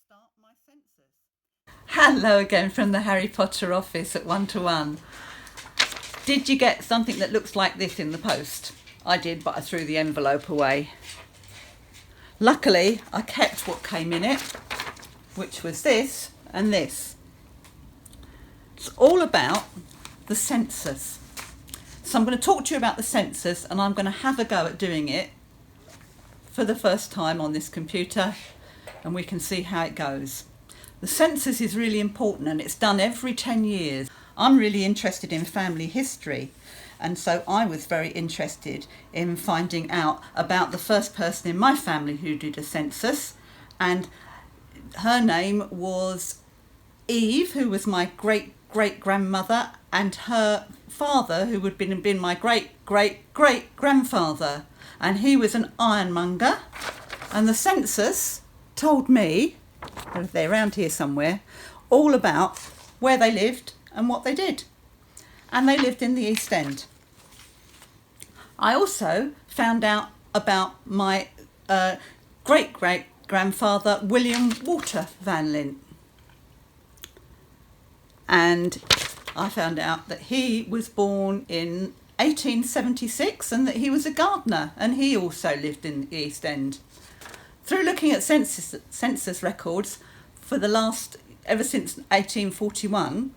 start my census. Hello again from the Harry Potter office at 1-to-1. Did you get something that looks like this in the post? I did, but I threw the envelope away. Luckily, I kept what came in it, which was this and this. It's all about the census. So I'm going to talk to you about the census, and I'm going to have a go at doing it for the first time on this computer, and we can see how it goes. The census is really important, and it's done every 10 years. I'm really interested in family history, and so I was very interested in finding out about the first person in my family who did a census, and her name was Eve, who was my great-great-grandmother, and her father, who would have been my great-great-great-grandfather, and he was an ironmonger. And the census told me, they're around here somewhere, all about where they lived and what they did. And they lived in the East End. I also found out about my great-great-grandfather, William Walter Van Lint. And I found out that he was born in 1876 and that he was a gardener, and he also lived in the East End. Through looking at census records ever since 1841,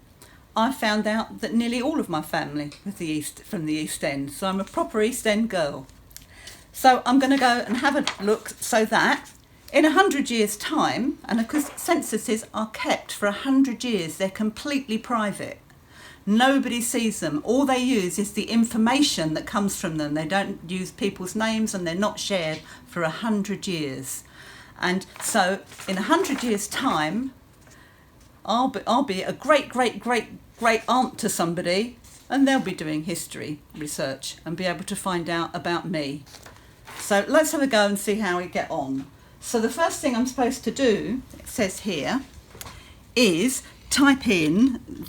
I found out that nearly all of my family was from the East End, so I'm a proper East End girl. So I'm going to go and have a look so that in 100 years' time, and because censuses are kept for 100 years, they're completely private. Nobody sees them. All they use is the information that comes from them. They don't use people's names, and they're not shared for 100 years. And so in 100 years' time, I'll be a great aunt to somebody, and they'll be doing history research and be able to find out about me. So let's have a go and see how we get on. So the first thing I'm supposed to do, it says here, is type in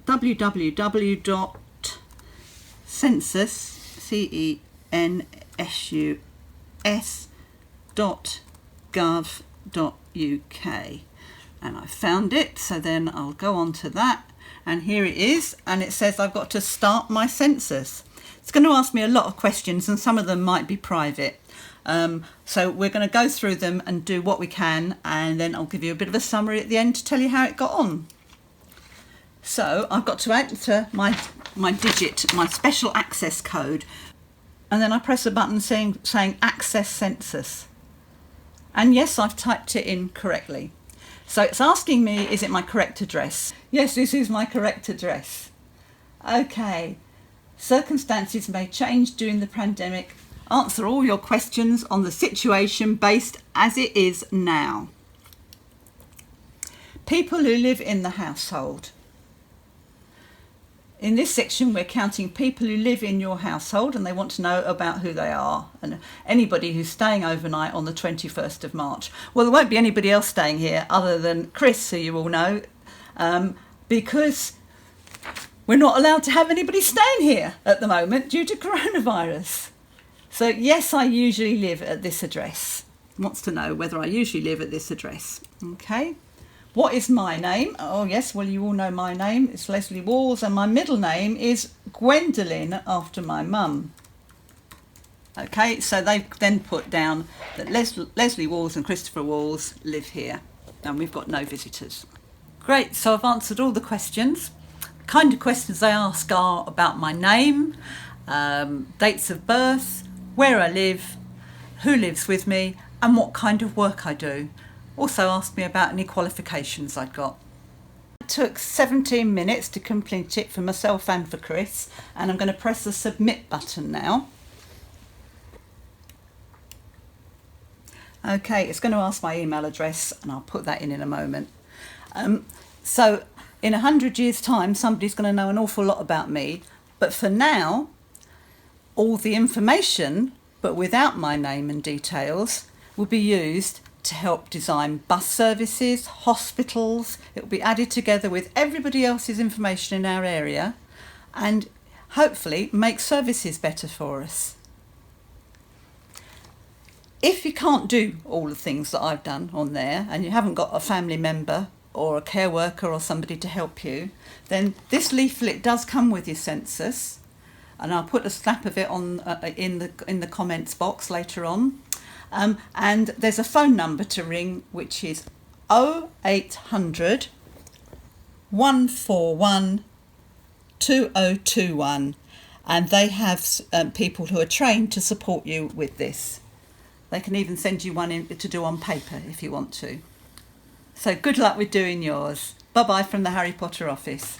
www.census.gov.uk, and I found it, so then I'll go on to that, and here it is, and it says I've got to start my census. It's going to ask me a lot of questions, and some of them might be private. So we're going to go through them and do what we can, and then I'll give you a bit of a summary at the end to tell you how it got on. So I've got to enter my special access code, and then I press a button saying access census. And yes, I've typed it in correctly. So it's asking me, is it my correct address? Yes, this is my correct address. Okay. Circumstances may change during the pandemic. Answer all your questions on the situation based as it is now. People who live in the household. In this section, we're counting people who live in your household, and they want to know about who they are and anybody who's staying overnight on the 21st of March. Well, there won't be anybody else staying here other than Chris, who you all know, because we're not allowed to have anybody staying here at the moment due to coronavirus. So yes, I usually live at this address. Wants to know whether I usually live at this address. Okay. What is my name? Oh yes, well you all know my name. It's Lesley Walls, and my middle name is Gwendolyn, after my mum. Okay, so they've then put down that Lesley Walls and Christopher Walls live here, and we've got no visitors. Great, so I've answered all the questions. The kind of questions they ask are about my name, dates of birth, where I live, who lives with me, and what kind of work I do. Also asked me about any qualifications I'd got. It took 17 minutes to complete it for myself and for Chris, and I'm going to press the submit button now. Okay, it's going to ask my email address, and I'll put that in a moment. So in 100 years' time, somebody's going to know an awful lot about me, but for now, all the information, but without my name and details, will be used to help design bus services, hospitals. It will be added together with everybody else's information in our area and hopefully make services better for us. If you can't do all the things that I've done on there and you haven't got a family member or a care worker or somebody to help you, then this leaflet does come with your census, and I'll put a snap of it on in the comments box later on. And there's a phone number to ring, which is 0800 141 2021, and they have people who are trained to support you with this. They can even send you one in to do on paper if you want to. So good luck with doing yours. Bye bye from the Harry Potter office.